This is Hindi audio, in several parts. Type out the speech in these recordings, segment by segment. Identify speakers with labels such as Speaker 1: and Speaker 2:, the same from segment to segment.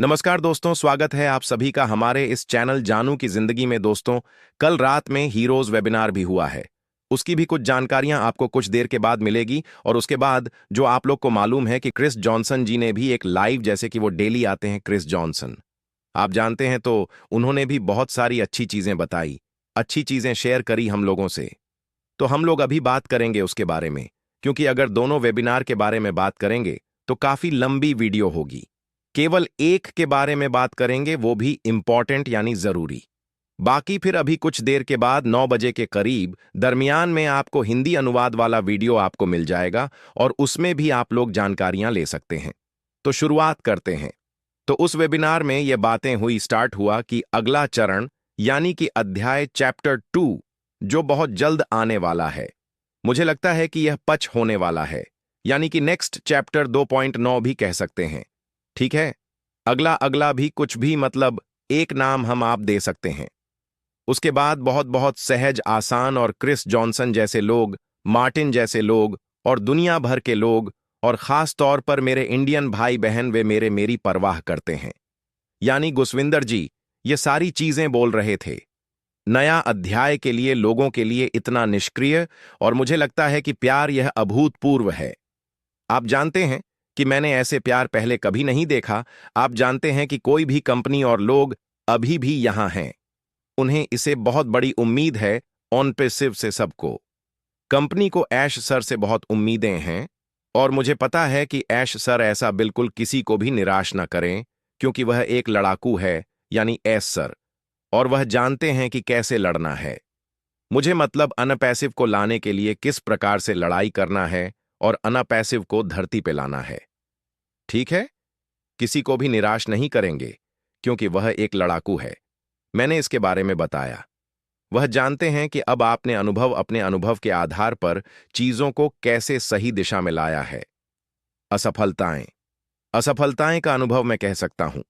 Speaker 1: नमस्कार दोस्तों, स्वागत है आप सभी का हमारे इस चैनल जानू की जिंदगी में। दोस्तों, कल रात में हीरोज वेबिनार भी हुआ है। उसकी भी कुछ जानकारियां आपको कुछ देर के बाद मिलेगी। और उसके बाद जो आप लोग को मालूम है कि क्रिस जॉनसन जी ने भी एक लाइव, जैसे कि वो डेली आते हैं क्रिस जॉनसन, आप जानते हैं, तो उन्होंने भी बहुत सारी अच्छी चीजें बताई, अच्छी चीजें शेयर करी हम लोगों से। तो हम लोग अभी बात करेंगे उसके बारे में, क्योंकि अगर दोनों वेबिनार के बारे में बात करेंगे तो काफी लंबी वीडियो होगी। केवल एक के बारे में बात करेंगे, वो भी इंपॉर्टेंट यानी जरूरी। बाकी फिर अभी कुछ देर के बाद 9 बजे के करीब दरमियान में आपको हिंदी अनुवाद वाला वीडियो आपको मिल जाएगा, और उसमें भी आप लोग जानकारियां ले सकते हैं। तो शुरुआत करते हैं। तो उस वेबिनार में ये बातें हुई, स्टार्ट हुआ कि अगला चरण यानी कि अध्याय चैप्टर 2 जो बहुत जल्द आने वाला है, मुझे लगता है कि यह पच होने वाला है, यानी कि नेक्स्ट चैप्टर 2.9 भी कह सकते हैं। ठीक है, अगला अगला भी कुछ भी, मतलब एक नाम हम आप दे सकते हैं। उसके बाद बहुत बहुत सहज, आसान, और क्रिस जॉनसन जैसे लोग, मार्टिन जैसे लोग, और दुनिया भर के लोग, और खास तौर पर मेरे इंडियन भाई बहन, वे मेरी परवाह करते हैं, यानी गुसविंदर जी, ये सारी चीजें बोल रहे थे। नया अध्याय के लिए लोगों के लिए इतना निष्क्रिय, और मुझे लगता है कि प्यार यह अभूतपूर्व है। आप जानते हैं कि मैंने ऐसे प्यार पहले कभी नहीं देखा। आप जानते हैं कि कोई भी कंपनी और लोग अभी भी यहां हैं, उन्हें इसे बहुत बड़ी उम्मीद है। ऑन पे सिर्फ से सबको, कंपनी को ऐश सर से बहुत उम्मीदें हैं, और मुझे पता है कि ऐश सर ऐसा बिल्कुल किसी को भी निराश ना करें, क्योंकि वह एक लड़ाकू है, यानी एस सर, और वह जानते हैं कि कैसे लड़ना है। मुझे मतलब अनपैसिव को लाने के लिए किस प्रकार से लड़ाई करना है, और अनपैसिव को धरती पे लाना है। ठीक है, किसी को भी निराश नहीं करेंगे, क्योंकि वह एक लड़ाकू है। मैंने इसके बारे में बताया। वह जानते हैं कि अब आपने अपने अनुभव के आधार पर चीजों को कैसे सही दिशा में लाया है। असफलताएं, असफलताएं का अनुभव मैं कह सकता हूं,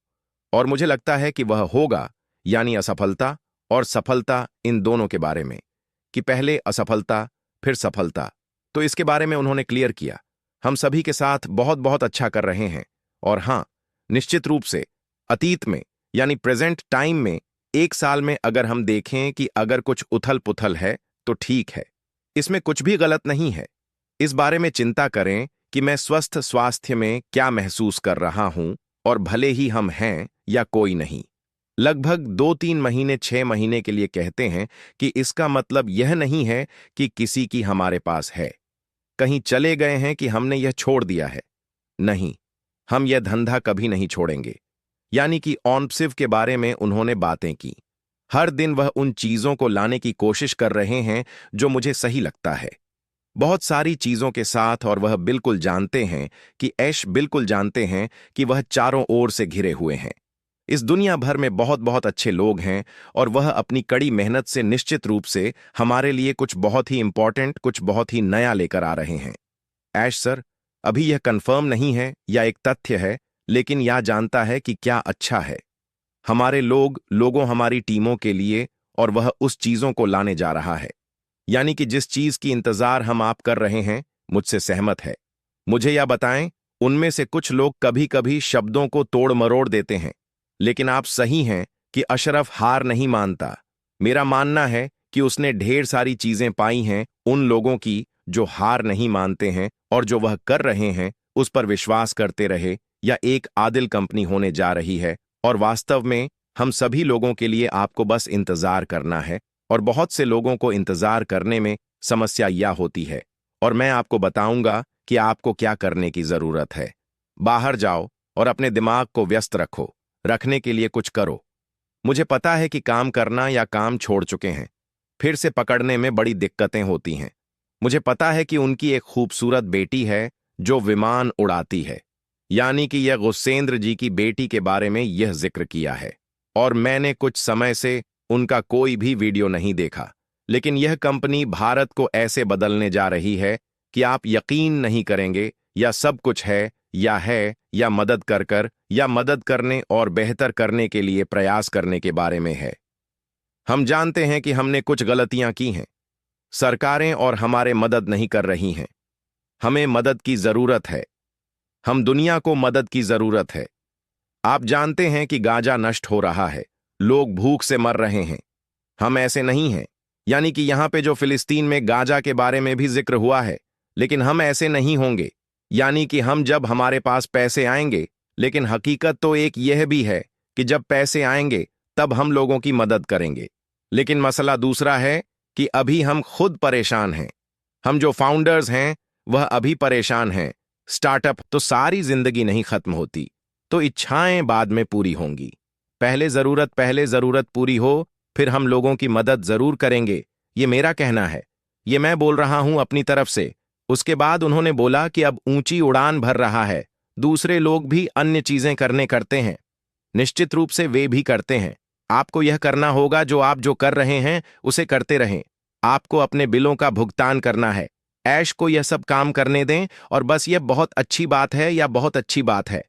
Speaker 1: और मुझे लगता है कि वह होगा, यानी असफलता और सफलता, इन दोनों के बारे में, कि पहले असफलता फिर सफलता। तो इसके बारे में उन्होंने क्लियर किया। हम सभी के साथ बहुत बहुत अच्छा कर रहे हैं, और हां, निश्चित रूप से अतीत में, यानी प्रेजेंट टाइम में, एक साल में अगर हम देखें कि अगर कुछ उथल पुथल है तो ठीक है, इसमें कुछ भी गलत नहीं है। इस बारे में चिंता करें कि मैं स्वस्थ स्वास्थ्य में क्या महसूस कर रहा हूं, और भले ही हम हैं या कोई नहीं, लगभग 2-3 महीने, 6 महीने के लिए कहते हैं, कि इसका मतलब यह नहीं है कि किसी की हमारे पास है, कहीं चले गए हैं, कि हमने यह छोड़ दिया है। नहीं, हम यह धंधा कभी नहीं छोड़ेंगे। यानी कि ऑनसिव के बारे में उन्होंने बातें की। हर दिन वह उन चीजों को लाने की कोशिश कर रहे हैं जो मुझे सही लगता है, बहुत सारी चीजों के साथ, और वह बिल्कुल जानते हैं कि ऐश बिल्कुल जानते हैं कि वह चारों ओर से घिरे हुए हैं। इस दुनिया भर में बहुत बहुत अच्छे लोग हैं, और वह अपनी कड़ी मेहनत से निश्चित रूप से हमारे लिए कुछ बहुत ही इंपॉर्टेंट, कुछ बहुत ही नया लेकर आ रहे हैं। ऐश सर, अभी यह कंफर्म नहीं है या एक तथ्य है, लेकिन यह जानता है कि क्या अच्छा है हमारे लोगों, हमारी टीमों के लिए, और वह उस चीजों को लाने जा रहा है, यानी कि जिस चीज की इंतजार हम आप कर रहे हैं, मुझसे सहमत है। मुझे यह बताएं, उनमें से कुछ लोग कभी कभी शब्दों को तोड़ मरोड़ देते हैं, लेकिन आप सही हैं कि अशरफ हार नहीं मानता। मेरा मानना है कि उसने ढेर सारी चीजें पाई हैं उन लोगों की जो हार नहीं मानते हैं, और जो वह कर रहे हैं उस पर विश्वास करते रहे, या एक आदिल कंपनी होने जा रही है। और वास्तव में हम सभी लोगों के लिए आपको बस इंतजार करना है, और बहुत से लोगों को इंतजार करने में समस्या यह होती है, और मैं आपको बताऊंगा कि आपको क्या करने की जरूरत है। बाहर जाओ और अपने दिमाग को व्यस्त रखो, रखने के लिए कुछ करो। मुझे पता है कि काम करना या काम छोड़ चुके हैं, फिर से पकड़ने में बड़ी दिक्कतें होती हैं। मुझे पता है कि उनकी एक खूबसूरत बेटी है जो विमान उड़ाती है, यानी कि यह गुस्सेंद्र जी की बेटी के बारे में यह जिक्र किया है, और मैंने कुछ समय से उनका कोई भी वीडियो नहीं देखा, लेकिन यह कंपनी भारत को ऐसे बदलने जा रही है कि आप यकीन नहीं करेंगे, या सब कुछ है, या मदद कर या मदद करने और बेहतर करने के लिए प्रयास करने के बारे में है। हम जानते हैं कि हमने कुछ गलतियां की हैं। सरकारें और हमारे मदद नहीं कर रही हैं। हमें मदद की जरूरत है। हम दुनिया को मदद की जरूरत है। आप जानते हैं कि गांजा नष्ट हो रहा है, लोग भूख से मर रहे हैं। हम ऐसे नहीं हैं। यानी कि यहां पे जो फिलिस्तीन में गांजा के बारे में भी जिक्र हुआ है, लेकिन हम ऐसे नहीं होंगे। यानी कि हम जब हमारे पास पैसे आएंगे, लेकिन हकीकत तो एक यह भी है कि जब पैसे आएंगे तब हम लोगों की मदद करेंगे। लेकिन मसला दूसरा है कि अभी हम खुद परेशान हैं। हम जो फाउंडर्स हैं वह अभी परेशान हैं। स्टार्टअप तो सारी जिंदगी नहीं खत्म होती, तो इच्छाएं बाद में पूरी होंगी। पहले जरूरत पूरी हो, फिर हम लोगों की मदद जरूर करेंगे, ये मेरा कहना है। ये मैं बोल रहा हूं अपनी तरफ से। उसके बाद उन्होंने बोला कि अब ऊंची उड़ान भर रहा है, दूसरे लोग भी अन्य चीजें करते हैं। निश्चित रूप से वे भी करते हैं। आपको यह करना होगा, जो आप जो कर रहे हैं उसे करते रहें। आपको अपने बिलों का भुगतान करना है। ऐश को यह सब काम करने दें, और बस यह बहुत अच्छी बात है या बहुत अच्छी बात है।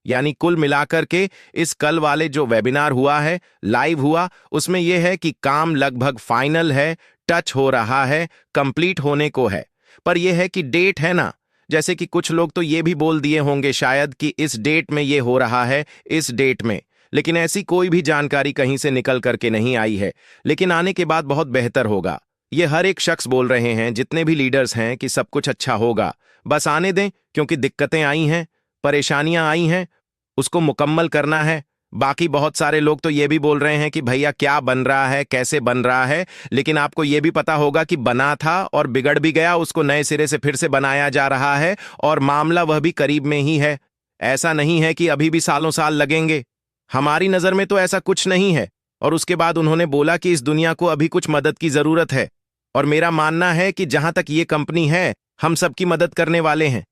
Speaker 1: यानी कुल मिलाकर के इस कल वाले जो वेबिनार हुआ है, लाइव हुआ, उसमें यह है कि काम लगभग फाइनल है, टच हो रहा है, कंप्लीट होने को है। पर यह है कि डेट है ना, जैसे कि कुछ लोग तो ये भी बोल दिए होंगे शायद कि इस डेट में ये हो रहा है, इस डेट में। लेकिन ऐसी कोई भी जानकारी कहीं से निकल करके नहीं आई है। लेकिन आने के बाद बहुत बेहतर होगा। ये हर एक शख्स बोल रहे हैं, जितने भी लीडर्स हैं, कि सब कुछ अच्छा होगा, बस आने दें, क्योंकि दिक्कतें आई हैं, परेशानियां आई हैं, उसको मुकम्मल करना है। बाकी बहुत सारे लोग तो ये भी बोल रहे हैं कि भैया क्या बन रहा है, कैसे बन रहा है। लेकिन आपको ये भी पता होगा कि बना था और बिगड़ भी गया, उसको नए सिरे से फिर से बनाया जा रहा है, और मामला वह भी करीब में ही है। ऐसा नहीं है कि अभी भी सालों साल लगेंगे। हमारी नजर में तो ऐसा कुछ नहीं है। और उसके बाद उन्होंने बोला कि इस दुनिया को अभी कुछ मदद की जरूरत है, और मेरा मानना है कि जहां तक ये कंपनी है, हम सबकी मदद करने वाले हैं।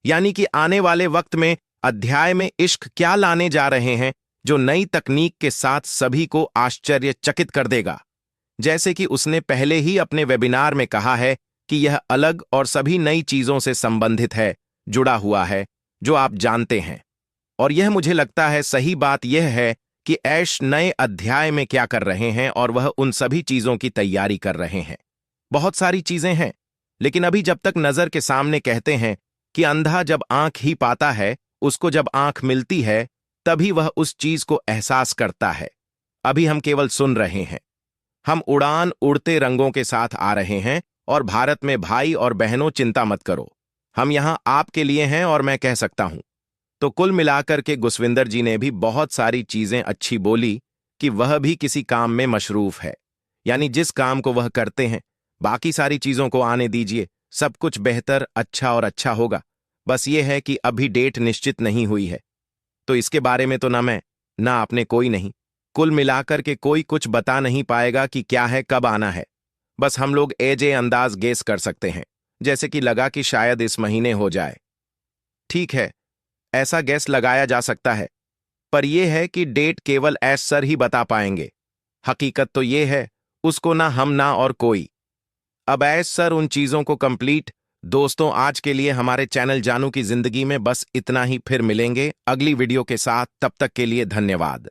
Speaker 1: यानी कि आने वाले वक्त में अध्याय में इश्क क्या लाने जा रहे हैं, जो नई तकनीक के साथ सभी को आश्चर्यचकित कर देगा। जैसे कि उसने पहले ही अपने वेबिनार में कहा है कि यह अलग और सभी नई चीजों से संबंधित है, जुड़ा हुआ है, जो आप जानते हैं। और यह मुझे लगता है सही बात यह है कि ऐश नए अध्याय में क्या कर रहे हैं, और वह उन सभी चीजों की तैयारी कर रहे हैं। बहुत सारी चीजें हैं, लेकिन अभी जब तक नजर के सामने कहते हैं कि अंधा जब आंख ही पाता है, उसको जब आंख मिलती है तभी वह उस चीज को एहसास करता है। अभी हम केवल सुन रहे हैं। हम उड़ान उड़ते रंगों के साथ आ रहे हैं, और भारत में भाई और बहनों चिंता मत करो, हम यहां आपके लिए हैं, और मैं कह सकता हूं। तो कुल मिलाकर के गुसविंदर जी ने भी बहुत सारी चीजें अच्छी बोली कि वह भी किसी काम में मशरूफ है। यानी जिस काम को वह करते हैं, बाकी सारी चीजों को आने दीजिए, सब कुछ बेहतर, अच्छा और अच्छा होगा। बस ये है कि अभी डेट निश्चित नहीं हुई है, तो इसके बारे में तो ना मैं ना आपने कोई नहीं, कुल मिलाकर के कोई कुछ बता नहीं पाएगा कि क्या है, कब आना है। बस हम लोग एजे अंदाज गेस कर सकते हैं, जैसे कि लगा कि शायद इस महीने हो जाए। ठीक है, ऐसा गैस लगाया जा सकता है, पर यह है कि डेट केवल एस सर ही बता पाएंगे। हकीकत तो यह है, उसको ना हम ना और कोई। अब एस सर उन चीजों को कंप्लीट। दोस्तों, आज के लिए हमारे चैनल जानू की जिंदगी में बस इतना ही। फिर मिलेंगे अगली वीडियो के साथ, तब तक के लिए धन्यवाद।